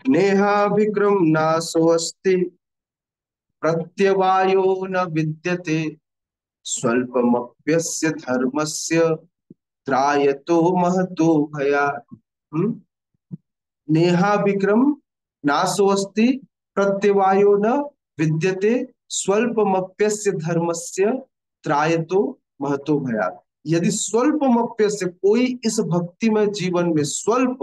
नेहा विक्रम नासो अस्ति प्रत्यवायो न विद्यते स्वल्पमप्यस्य धर्मस्य त्रायतो महतो भयात्। नेहा विक्रम नासोऽस्ति प्रत्यवायो न विद्यते स्वल्पमप्यस्य धर्मस्य त्रायतो महतो भयात्। यदि स्वल्पमप्यस्य, कोई इस भक्तिमय जीवन में स्वल्प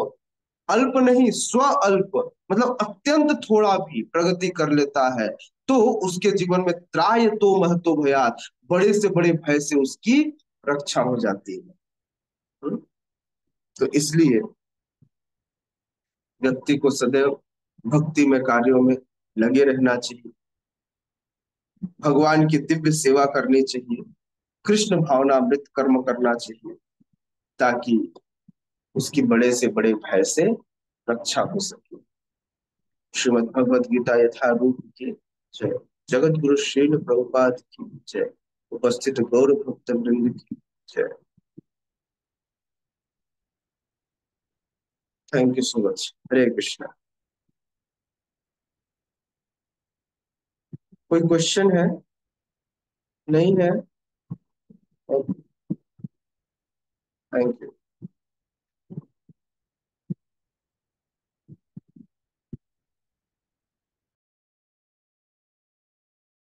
अल्प नहीं, स्व अल्प, मतलब अत्यंत थोड़ा भी प्रगति कर लेता है तो उसके जीवन में त्राय तो महतो भयात, बड़े से बड़े भय से उसकी रक्षा हो जाती है। हम्म? तो इसलिए व्यक्ति को सदैव भक्ति में कार्यों में लगे रहना चाहिए, भगवान की दिव्य सेवा करनी चाहिए, कृष्ण भावनामृत कर्म करना चाहिए, ताकि उसकी बड़े से बड़े भय से रक्षा हो सके। श्रीमद् भगवद गीता यथारूप की जय। जगत गुरु श्रील प्रभुपाद की जय। उपस्थित गौर भक्त वृंद की जय। Thank you so much. Hare Krishna. कोई क्वेश्चन है? नहीं है? Thank you.